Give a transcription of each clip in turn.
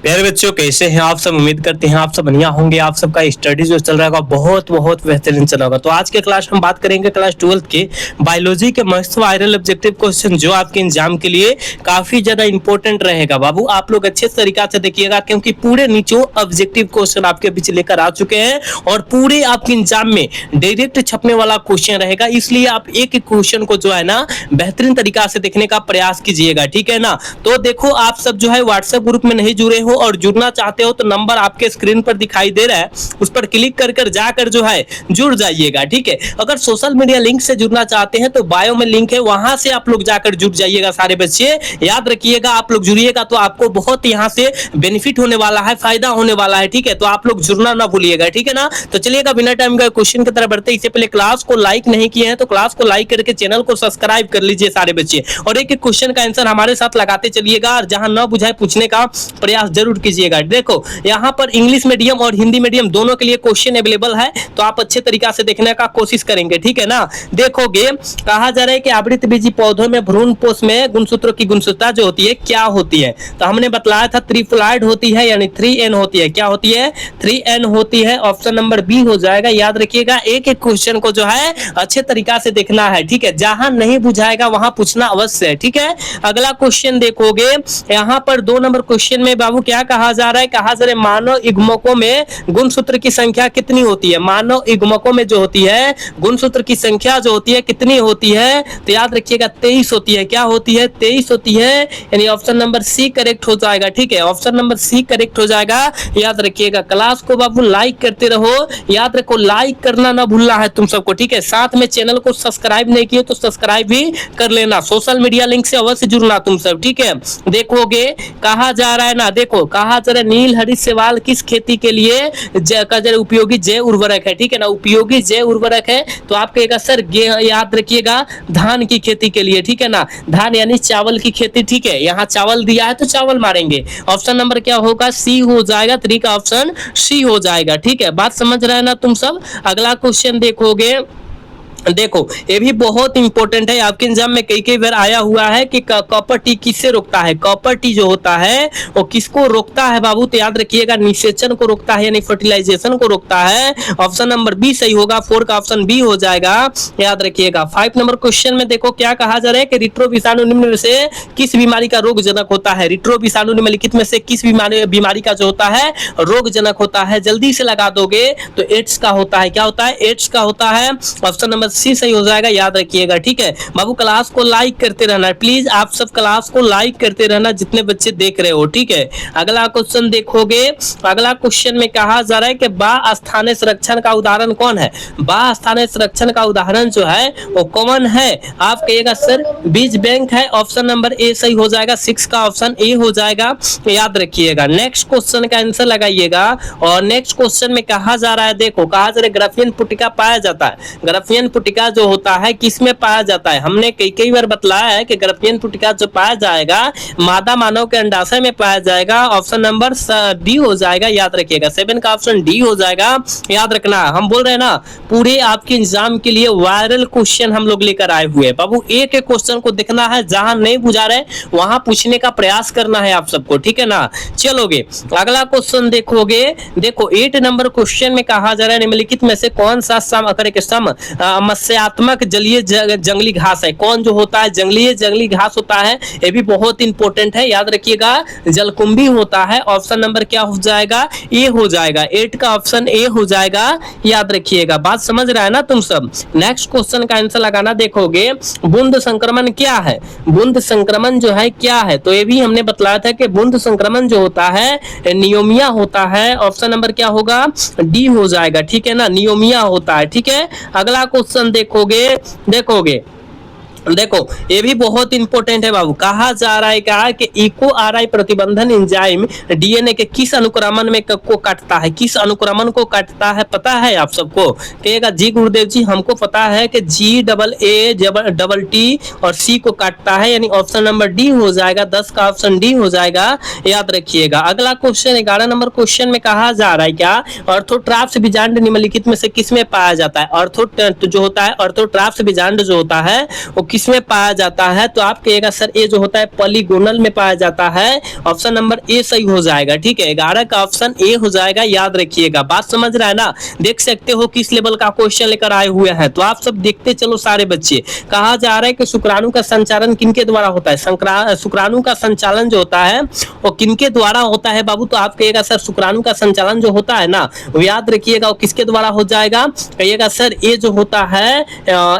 प्यारे बच्चों, कैसे हैं आप सब। उम्मीद करते हैं आप सब बढ़िया होंगे। आप सबका स्टडी जो चल रहा होगा बहुत बहुत बेहतरीन चल रहा होगा। तो आज के क्लास में बात करेंगे क्लास 12 के बायोलॉजी के मस्त वायरल ऑब्जेक्टिव क्वेश्चन, जो आपके एग्जाम के लिए काफी ज्यादा इंपॉर्टेंट रहेगा। बाबू आप लोग अच्छे तरीका से देखिएगा, क्योंकि पूरे नीचों ऑब्जेक्टिव क्वेश्चन आपके बीच लेकर आ चुके हैं और पूरे आपके एग्जाम में डायरेक्ट छपने वाला क्वेश्चन रहेगा। इसलिए आप एक एक क्वेश्चन को जो है ना बेहतरीन तरीका से देखने का प्रयास कीजिएगा, ठीक है ना। तो देखो, आप सब जो है व्हाट्सएप ग्रुप में नहीं जुड़े हो और जुड़ना चाहते हो तो नंबर आपके स्क्रीन पर दिखाई दे रहा है, उस पर क्लिक कर कर जाकर जो है जुड़ जाइएगा, ठीक है। अगर सोशल मीडिया लिंक से जुड़ना चाहते हैं तो बायो में लिंक है, वहां से आप लोग जाकर जुड़ जाइएगा। सारे बच्चे याद रखिएगा, आप लोग जुड़िएगा तो आपको बहुत यहां से बेनिफिट होने वाला है, फायदा होने वाला है, ठीक है। तो आप लोग जुड़ना ना भूलिएगा, ठीक है ना। तो चलिएगा बिना टाइम का क्वेश्चन की तरफ बढ़ते। इससे पहले क्लास को लाइक नहीं किए हैं तो क्लास को लाइक करके चैनल को सब्सक्राइब कर लीजिए सारे बच्चे, और एक एक क्वेश्चन का आंसर हमारे साथ लगाते चलिएगा और जहां न बुझाए पूछने का प्रयास जरूर कीजिएगा। देखो, यहाँ पर इंग्लिश मीडियम और हिंदी मीडियम दोनों के लिए क्वेश्चन अवेलेबल है, तो आप अच्छे तरीका से देखने का कोशिश करेंगे, ठीक है ना। देखोगे, कहा जा रहा है कि आवृत बीजी पौधों में भ्रूण पोष में गुणसूत्रों की गुणसूत्रता जो होती है क्या होती है। तो हमने बतलाया था ट्रिप्लॉइड होती है, यानी 3n होती है। क्या होती है? 3n होती है। ऑप्शन नंबर बी हो जाएगा। याद रखिएगा, एक एक क्वेश्चन को जो है अच्छे तरीका से देखना है, ठीक है। जहां नहीं बुझाएगा वहां पूछना अवश्य है, ठीक है। अगला क्वेश्चन देखोगे, यहाँ पर 2 नंबर क्वेश्चन में बाबू क्या कहा जा रहा है, कहा जा रहा है मानव युग्मकों में गुणसूत्र की संख्या कितनी होती है। मानव युग्मकों में जो होती है गुणसूत्र की संख्या जो होती है कितनी होती है, तो याद रखिएगा 23 होती है। क्या होती है? 23 होती है, यानी ऑप्शन नंबर सी करेक्ट हो जाएगा, ठीक है। ऑप्शन नंबर सी करेक्ट हो जाएगा। याद रखिएगा, क्लास को बाबू लाइक करते रहो, याद रखो लाइक करना ना भूलना है तुम सबको, ठीक है। साथ में चैनल को सब्सक्राइब नहीं किए तो सब्सक्राइब भी कर लेना, सोशल मीडिया लिंक से अवश्य जुड़ना तुम सब, ठीक है। देखोगे, कहा जा रहा है ना, देखो कहा जा रहा है नील हरित शैवाल किस खेती के लिए उपयोगी जैव उर्वरक है, ठीक है ना। उपयोगी जैव उर्वरक है तो आप कहेगा सर याद रखिएगा धान की खेती के लिए, ठीक है ना। धान यानी चावल की खेती, ठीक है। यहाँ चावल दिया है तो चावल मारेंगे। ऑप्शन नंबर क्या होगा? सी हो जाएगा। 3 का ऑप्शन सी हो जाएगा, ठीक है। बात समझ रहे हैं ना तुम सब। अगला क्वेश्चन देखोगे, देखो ये भी बहुत इंपॉर्टेंट है, आपके एग्जाम में कई बार आया हुआ है कि कॉपर टी किससे रोकता है। कॉपर टी जो होता है वो किसको रोकता है बाबू? तो याद रखिएगा निषेचन को रोकता है, यानी फर्टिलाइजेशन को रोकता है। ऑप्शन नंबर बी सही होगा। 4 का ऑप्शन बी हो जाएगा। याद रखिएगा। 5 नंबर क्वेश्चन में देखो क्या कहा जा रहा है कि रिट्रो विषाणु निम्न में से किस बीमारी का रोगजनक होता है। रिट्रो विषाणु निम्नलिखित में से किस बीमारी का जो होता है रोगजनक होता है। जल्दी से लगा दोगे तो एड्स का होता है। क्या होता है? एड्स का होता है। ऑप्शन नंबर सी सही हो जाएगा। याद रखिएगा, ठीक है। बाबू क्लास को लाइक करते रहना प्लीज, आप सब क्लास को लाइक करते रहना जितने बच्चे देख रहे हो, ठीक है। अगला क्वेश्चन देखोगे, अगला क्वेश्चन में कहा जा रहा है कि बाह्य स्थानीय संरक्षण का उदाहरण कौन है। बाह्य स्थानीय संरक्षण का उदाहरण जो है वो कौन है? आप कहिएगा सर बीज बैंक है। ऑप्शन नंबर ए सही हो जाएगा। 6 का ऑप्शन ए हो जाएगा। याद रखिएगा। नेक्स्ट क्वेश्चन का आंसर लगाइएगा, और नेक्स्ट क्वेश्चन में कहा जा रहा है, देखो कहा जा रहा है ग्राफियन पुटिका पाया जाता है। ग्राफियन पुटिका जो होता है किस में पाया जाता है? हमने कई बार बतलाया है कि ग्राफियन पुटिका जो पाया जाएगा मादा मानव के अंडाशय में पाया जाएगा। ऑप्शन नंबर डी हो जाएगा। याद रखिएगा। 7 का ऑप्शन डी हो जाएगा। याद रखना, हम बोल रहे हैं ना पूरे आपके एग्जाम के लिए वायरल क्वेश्चन हम लोग लेकर आए हुए हैं। बाबू एक एक क्वेश्चन को देखना है, जहां नहीं बुझा रहे वहां पूछने का प्रयास करना है आप सबको, ठीक है ना। चलोगे, अगला क्वेश्चन देखोगे, देखो 8 नंबर क्वेश्चन में कहा जा रहा है निम्नलिखित में से कौन सा मत्स्यात्मक जलीय जंगली घास है। कौन जो होता है जंगली घास होता है, ये भी बहुत इंपॉर्टेंट है। याद रखिएगा, जलकुंभी होता है। ऑप्शन नंबर क्या हो जाएगा? ए हो जाएगा। 8 का ऑप्शन ए हो जाएगा। याद रखिएगा। बात समझ रहा है ना तुम सब। नेक्स्ट क्वेश्चन का आंसर लगाना। देखोगे बूंद संक्रमण क्या है। बूंद संक्रमण जो है क्या है, तो ये भी हमने बतलाया था कि बूंद संक्रमण जो होता है नियोमिया होता है। ऑप्शन नंबर क्या होगा? डी हो जाएगा, ठीक है ना। नियोमिया होता है, ठीक है। अगला क्वेश्चन देखोगे, देखो ये भी बहुत इंपॉर्टेंट है बाबू। कहा जा रहा है क्या कि इको आरआई प्रतिबंधन एंजाइम डीएनए के किस अनुक्रमण में को काटता है। किस अनुक्रमण को काटता है पता है आप सबको? कहेगा जी गुरुदेव जी हमको पता है कि GAA और सी को काटता है, यानी ऑप्शन नंबर डी हो जाएगा। 10 का ऑप्शन डी हो जाएगा। याद रखिएगा। अगला क्वेश्चन 11 नंबर क्वेश्चन में कहा जा रहा है क्या ऑर्थोट्राप्स बीजांड निम्नलिखित में से किस में पाया जाता है। ऑर्थो जो होता है ऑर्थोट्राप्स बीजांड जो होता है वो किसमें पाया जाता है, तो आप कहिएगा सर ए जो होता है पॉलीगोनल में पाया जाता है। ऑप्शन नंबर ए सही हो जाएगा। ठीक है, 11 का ऑप्शन ए हो जाएगा, याद रखिएगा। बात समझ रहा है ना, देख सकते हो किस लेवल का क्वेश्चन लेकर आए हुए हैं। तो आप सब देखते चलो सारे बच्चे। कहा जा रहा है कि शुक्राणु का संचालन किनके द्वारा होता है, शुक्राणु का संचालन जो होता है वो किनके द्वारा होता है बाबू, तो आप कहिएगा सर शुक्राणु का संचालन जो होता है ना वो याद रखिएगा वो किसके द्वारा हो जाएगा, कहिएगा सर ये जो होता है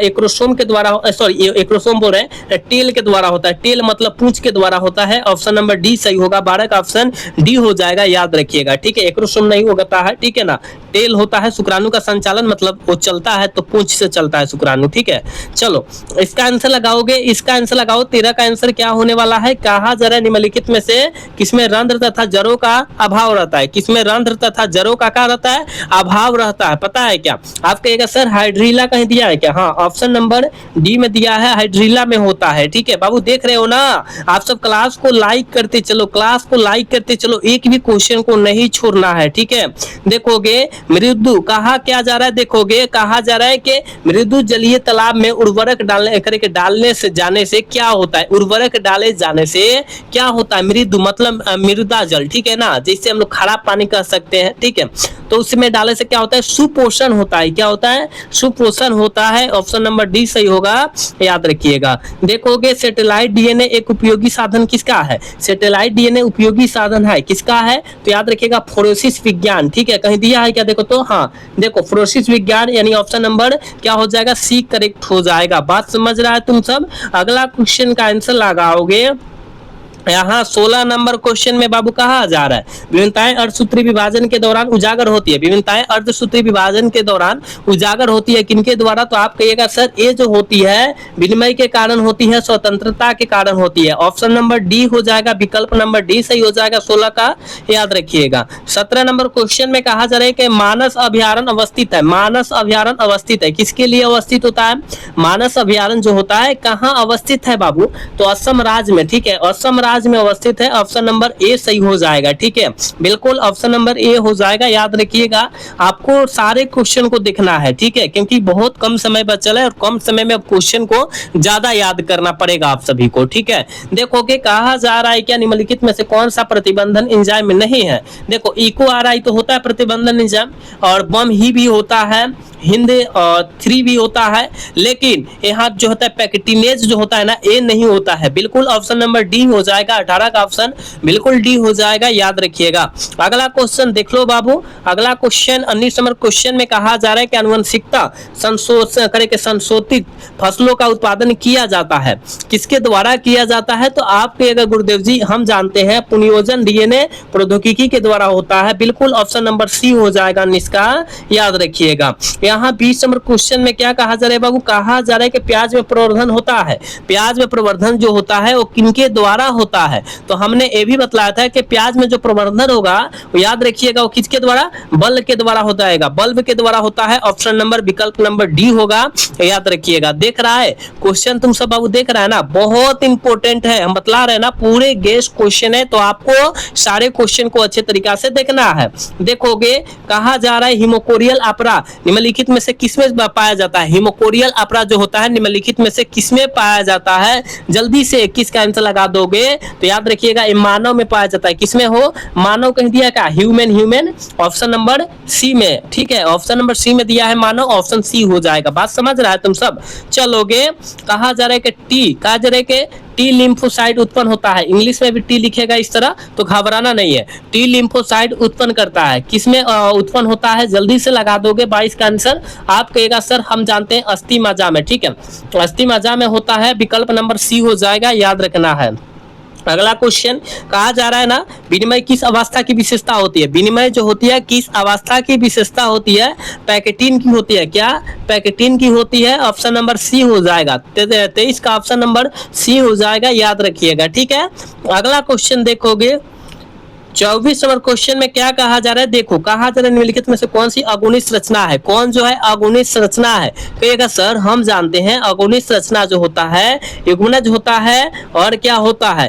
एक्रोसोम के द्वारा, सॉरी एक्रोसोम बोल रहे हैं, टेल के द्वारा होता है। टेल मतलब पूंछ के द्वारा होता है। ऑप्शन नंबर डी सही होगा, 12 का ऑप्शन डी हो जाएगा, याद रखिएगा। ठीक है, एक्रोसोम नहीं होता है, ठीक है ना, टेल होता है। शुक्राणु का संचालन मतलब वो चलता है तो पूंछ से चलता है शुक्राणु। ठीक है, चलो इसका आंसर लगाओगे, इसका आंसर लगाओ। 13 का आंसर क्या होने वाला है, कहा जरा निम्नलिखित में से किसमें रंध्र तथा जड़ों का अभाव रहता है, किसमें रंध्र तथा जड़ों का क्या रहता है, अभाव रहता है। पता है क्या, आप कहिएगा सर हाइड्रीला कहीं दिया है क्या, हाँ ऑप्शन नंबर डी में दिया है, हाइड्रीला में होता है। ठीक है बाबू, देख रहे हो ना, आप सब क्लास को लाइक करते चलो, क्लास को लाइक करते चलो, एक भी क्वेश्चन को नहीं छोड़ना है। ठीक है, देखोगे मृदु कहा क्या जा रहा है, देखोगे कहा जा रहा है कि मृदु जलीय तालाब में उर्वरक डालने से जाने से क्या होता है, उर्वरक डाले जाने से क्या होता है, मृदु मतलब मृदा जल, ठीक है ना, जैसे हम लोग खराब पानी कह सकते हैं। ठीक है, तो उसमें डालने से क्या होता है, सुपोषण होता है। क्या होता है, सुपोषण होता है। ऑप्शन नंबर डी सही होगा, याद रखिएगा। देखोगे सैटेलाइट डीएनए एक उपयोगी साधन किसका है, सैटेलाइट डीएनए उपयोगी साधन है किसका है, तो याद रखिएगा फ्लोरोसिस विज्ञान। ठीक है, कहीं दिया है क्या, देखो तो हाँ देखो फ्लोरोसिस विज्ञान, यानी ऑप्शन नंबर क्या हो जाएगा, सी करेक्ट हो जाएगा। बात समझ रहा है तुम सब। अगला क्वेश्चन का आंसर लगाओगे यहाँ 16 नंबर क्वेश्चन में बाबू कहा जा रहा है, विभिन्नताएं अर्धसूत्री विभाजन के दौरान उजागर होती है, विभिन्नताएं अर्धसूत्री विभाजन के दौरान उजागर होती है किनके द्वारा, तो आप कहिएगा सर ये जो होती है विनिमय के कारण होती है, स्वतंत्रता के कारण होती है। ऑप्शन नंबर डी हो जाएगा, विकल्प नंबर डी सही हो जाएगा 16 का, याद रखिएगा। 17 नंबर क्वेश्चन में कहा जा रहा है कि मानस अभ्यारण्य अवस्थित है, मानस अभ्यारण्य अवस्थित है, किसके लिए अवस्थित होता है, मानस अभ्यारण्य जो होता है कहाँ अवस्थित है बाबू, तो असम राज्य में। ठीक है, असम राज्य में अवस्थित है। ऑप्शन नंबर ए सही हो जाएगा। ठीक है, बिल्कुल ऑप्शन नंबर ए हो जाएगा, याद रखिएगा। आपको सारे क्वेश्चन को देखना है, ठीक है, क्योंकि बहुत कम समय बचा है और कम समय में अब क्वेश्चन को ज्यादा याद करना पड़ेगा आप सभी को। ठीक है, देखोगे कहा जा रहा है क्या निम्नलिखित में से कौन सा प्रतिबंधन एंजाइम में नहीं है, देखो इको आर आई तो होता है प्रतिबंधन एंजाइम, और बम ही भी होता है, हिंद 3 भी होता है, लेकिन यहाँ जो होता है पैक्टिनेज जो होता है ना ए नहीं होता है। बिल्कुल ऑप्शन नंबर डी हो जाएगा, 18 का ऑप्शन बिल्कुल डी हो जाएगा, याद रखिएगा। अगला क्वेश्चन देख लो बाबू, अगला क्वेश्चन 19 नंबर क्वेश्चन में कहा जा रहा है कि आनुवंशिकता संशोधित फसलों का उत्पादन किया जाता है, किसके द्वारा किया जाता है, तो आपके अगर गुरुदेव जी हम जानते हैं पुनर्योजन डीएनए प्रौद्योगिकी के द्वारा होता है। बिल्कुल ऑप्शन नंबर सी हो जाएगा इसका, याद रखिएगा। यहाँ 20 नंबर क्वेश्चन में क्या कहा जा रहा है बाबू, कहा जा रहा है कि प्याज में प्रवर्धन होता है, प्याज में प्रवर्धन जो होता है वो किनके द्वारा होता है, तो हमने ये भी बतलाया था कि प्याज में जो प्रवर्धन होगा वो याद रखिएगा वो किसके द्वारा, बल्ब के द्वारा होता है, बल्ब के द्वारा होता है। ऑप्शन नंबर विकल्प नंबर डी होगा, याद रखिएगा। देख रहा है क्वेश्चन तुम सब बाबू, देख रहा है ना, बहुत इंपॉर्टेंट है, हम बतला रहे हैं ना, पूरे गेस्ट क्वेश्चन है, तो आपको सारे क्वेश्चन को अच्छे तरीका से देखना है। देखोगे कहा जा रहा है हिमोकोरियल अपरा निम्नलिखित में से किसमें पाया जाता है, हिमोकोरियल अपरा जो होता है निम्नलिखित में से किसमें पाया जाता है, जल्दी से 21 का आंसर लगा दोगे तो याद रखिएगा ये मानव में पाया जाता है। किसमें हो, मानव कह दिया क्या, human, human option number C में। ठीक है, ऑप्शन नंबर सी में दिया है मानव, ऑप्शन सी हो जाएगा। बात समझ रहा है तुम सब। चलोगे कहा जा रहा है कि टी, कहा जा रहा है कि टी लिम्फोसाइट उत्पन्न होता है, इंग्लिश में भी टी लिखेगा इस तरह तो घबराना नहीं है। टी लिम्फोसाइट उत्पन्न करता है, किसमें उत्पन्न होता है, जल्दी से लगा दोगे 22 का आंसर। आप कहेगा सर हम जानते हैं अस्थि मज्जा में। ठीक है, अस्थि मज्जा में होता है, विकल्प नंबर सी हो जाएगा, याद रखना है। अगला क्वेश्चन कहा जा रहा है ना विनिमय किस अवस्था की विशेषता होती है, विनिमय जो होती है किस अवस्था की विशेषता होती है, पैकेटिन की होती है, क्या पैकेटिन की होती है, ऑप्शन नंबर सी हो जाएगा। 23 का ऑप्शन नंबर सी हो जाएगा, याद रखिएगा। ठीक है, अगला क्वेश्चन देखोगे 24 नंबर क्वेश्चन में क्या कहा जा रहा है, देखो कहा जा रहा है निम्नलिखित में से कौन सी अगुणी संरचना है, कौन जो है अगुणी संरचना है। कहिएगा सर हम जानते हैं अगुणी संरचना जो होता है युग्मनज होता है और क्या होता है,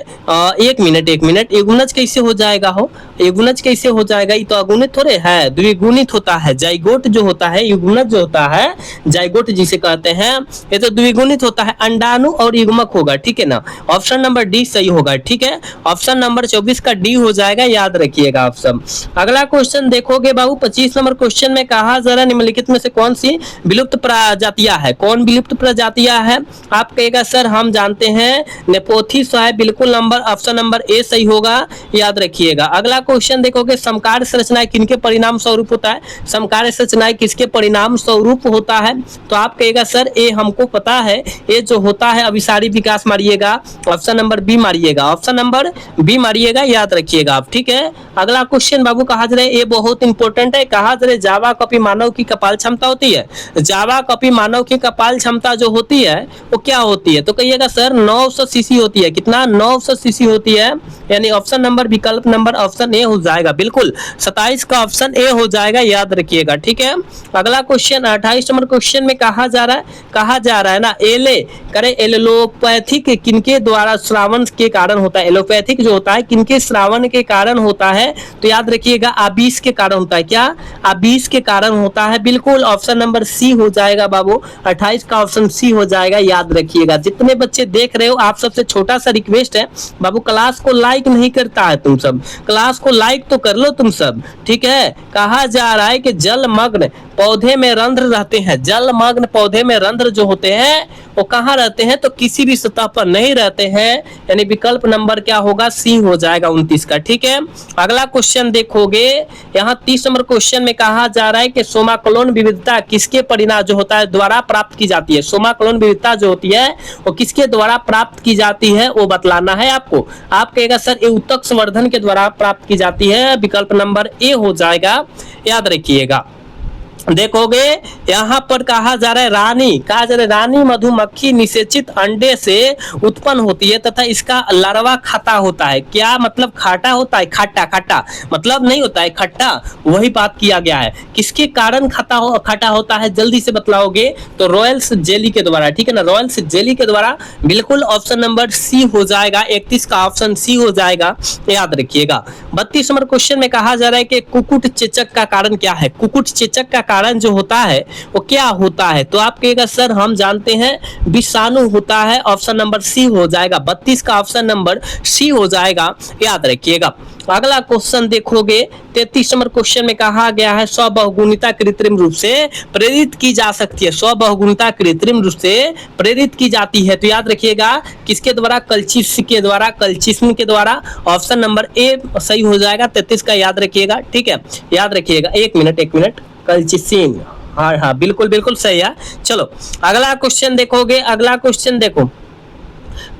एक मिनट युग्मनज कैसे हो जाएगा हो, युग्मनज कैसे हो जाएगा, ये तो अगुणित थोड़े है, द्विगुणित होता है। जाइगोट जो होता है युग्मनज जो होता है जाइगोट जिसे कहते हैं ये तो द्विगुणित होता है, अंडाणु और युग्मक होगा, ठीक है ना। ऑप्शन नंबर डी सही होगा, ठीक है। ऑप्शन नंबर 24 का डी हो जाएगा, याद रखिएगा आप सब। अगला क्वेश्चन देखोगे बाबू 25 नंबर क्वेश्चन में कहा जरा निम्नलिखित में से कौन सी विलुप्त प्रजातियां है, कौन विलुप्त प्रजातियां है। आप कहेगा सर हम जानते हैं नेपोथिस है, बिल्कुल नंबर ऑप्शन नंबर ए सही होगा, याद रखिएगा। अगला क्वेश्चन देखोगे समकार्य संरचनाएं किनके परिणाम स्वरूप होता है, समकार्य संरचनाएं किसके परिणाम स्वरूप होता है। तो आप कहेगा सर ए हमको पता है, ये जो होता है अभिसारी विकास मारिएगा, ऑप्शन नंबर बी मारिएगा, ऑप्शन नंबर बी मारिएगा, याद रखिएगा आप, ठीक है। अगला क्वेश्चन बाबू कहा जा रहा है ये बहुत इंपॉर्टेंट है, कहा जा रहा है जावा कॉपी मानव की कपाल क्षमता होती है। जावा कॉपी मानव की कपाल क्षमता जो होती है वो क्या होती है, तो कहिएगा सर 900 सीसी होती है, कितना 900 सीसी होती है, यानी ऑप्शन नंबर विकल्प नंबर ऑप्शन ए हो जाएगा, बिल्कुल 27 का ऑप्शन ए हो जाएगा, याद रखिएगा, ठीक है। अगला क्वेश्चन 28 नंबर क्वेश्चन में कहा जा रहा है ना एले करे एलोपैथिक किनके द्वारा श्रावण के कारण होता है, एलोपैथिक जो होता है किनके श्रावण के कारण होता है, तो याद रखिएगा आबिस के कारण होता है, क्या आबिस के कारण होता है, बिल्कुल ऑप्शन नंबर सी हो जाएगा बाबू, 28 का ऑप्शन सी हो जाएगा, याद रखिएगा। जितने बच्चे देख रहे हो आप सबसे छोटा सा रिक्वेस्ट है बाबू, क्लास को लाइक नहीं करता है तुम सब, क्लास को लाइक तो कर लो तुम सब, ठीक है। कहा जा रहा है कि जलमग्न पौधे में रंध्र रहते हैं, जलमग्न पौधे में रंध्र जो होते हैं वो कहाँ रहते हैं, तो किसी भी सतह पर नहीं रहते हैं, यानी विकल्प नंबर क्या होगा, सी हो जाएगा 29 का, ठीक है। अगला क्वेश्चन देखोगे यहाँ 30 नंबर क्वेश्चन में कहा जा रहा है कि सोमाक्लोन विविधता किसके परिणाम जो होता है द्वारा प्राप्त की जाती है, सोमाक्लोन विविधता जो होती है वो किसके द्वारा प्राप्त की जाती है वो बतलाना है आपको। आप कहेगा सर ये उत्तक संवर्धन के द्वारा प्राप्त की जाती है, विकल्प नंबर ए हो जाएगा, याद रखिएगा। देखोगे यहाँ पर कहा जा रहा है रानी मधुमक्खी निषेचित अंडे से उत्पन्न होती है तथा इसका लार्वा खट्टा होता है, क्या मतलब खाटा होता है, खट्टा मतलब नहीं होता है खट्टा, वही बात किया गया है। किसके कारण खट्टा होता है जल्दी से बतलाओगे, तो रॉयल्स जेली के द्वारा, ठीक है ना, रॉयल्स जेली के द्वारा, बिल्कुल ऑप्शन नंबर सी हो जाएगा, 31 का ऑप्शन सी हो जाएगा, याद रखिएगा। 32 नंबर क्वेश्चन में कहा जा रहा है कि कुकुट चेचक का कारण क्या है, कुकुट चेचक का कारण जो होता है वो क्या होता है, तो आप कहेगा सर हम जानते हैं विषाणु होता है, ऑप्शन नंबर सी हो जाएगा, 32 का ऑप्शन नंबर सी हो जाएगा, याद रखिएगा। अगला क्वेश्चन देखोगे 33 नंबर क्वेश्चन में कहा गया है स्वबहुगुणिता कृत्रिम रूप से प्रेरित की जा सकती है, स्वबहुगुणिता कृत्रिम रूप से प्रेरित की जाती है, तो याद रखिएगा किसके द्वारा, कल्चिस्म के द्वारा, ऑप्शन नंबर ए सही हो जाएगा, 33 का याद रखिएगा, ठीक है, याद रखिएगा। एक मिनट कल्चिसिन, हाँ बिल्कुल सही है। चलो अगला क्वेश्चन देखोगे, अगला क्वेश्चन देखो,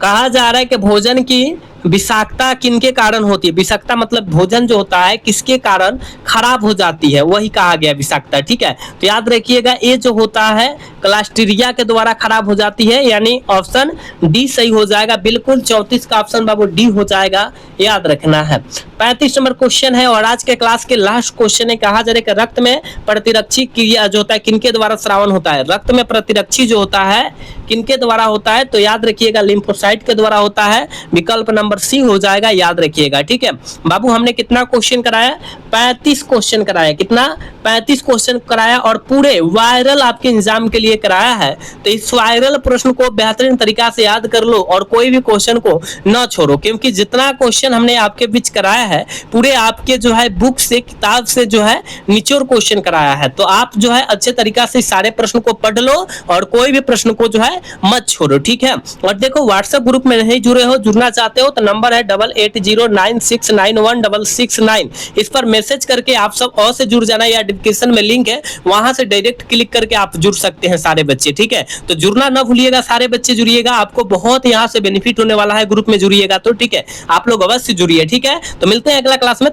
कहा जा रहा है कि भोजन की विषाक्तता किनके कारण होती है, विषाक्तता मतलब भोजन जो होता है किसके कारण खराब हो जाती है, वही कहा गया विषाक्तता, ठीक है। तो याद रखिएगा ये जो होता है क्लास्ट्रीडिया के द्वारा खराब हो जाती है, यानी ऑप्शन डी सही हो जाएगा, बिल्कुल 34 का ऑप्शन बाबू डी हो जाएगा, याद रखना है। 35 नंबर क्वेश्चन है और आज के क्लास के लास्ट क्वेश्चन है, कहा जा रहा है कि रक्त में प्रतिरक्षी क्रिया जो होता है किनके द्वारा स्रावन होता है, रक्त में प्रतिरक्षी जो होता है किनके द्वारा होता है, तो याद रखिएगा लिम्फोसाइट के द्वारा होता है, विकल्प नंबर सी हो जाएगा, याद रखिएगा, ठीक है। बाबू हमने कितना क्वेश्चन कराया, 35 क्वेश्चन कराया, कितना 35 क्वेश्चन कराया और पूरे वायरल आपके एग्जाम के लिए कराया है, तो इस वायरल प्रश्न को बेहतरीन तरीका से याद कर लो और कोई भी क्वेश्चन को न छोड़ो, क्योंकि जितना क्वेश्चन हमने आपके बीच कराया है पूरे आपके जो है बुक से किताब से जो है निचोड़ क्वेश्चन कराया है, तो आप जो है अच्छे तरीका से सारे प्रश्न को पढ़ लो और कोई भी प्रश्न को जो है मत छोड़ो, ठीक है। और देखो व्हाट्सएप ग्रुप में नहीं जुड़े हो, जुड़ना चाहते हो तो नंबर है 8809691669, इस पर मैसेज करके आप सब और से जुड़ जाना, या डिस्क्रिप्शन में लिंक है वहां से डायरेक्ट क्लिक करके आप जुड़ सकते हैं सारे बच्चे, ठीक है। तो जुड़ना ना भूलिएगा, सारे बच्चे जुड़िएगा, आपको बहुत यहाँ से बेनिफिट होने वाला है, ग्रुप में जुड़िएगा तो, ठीक है। आप लोग अवश्य जुड़िए, ठीक है। तो मिलते हैं अगला क्लास में।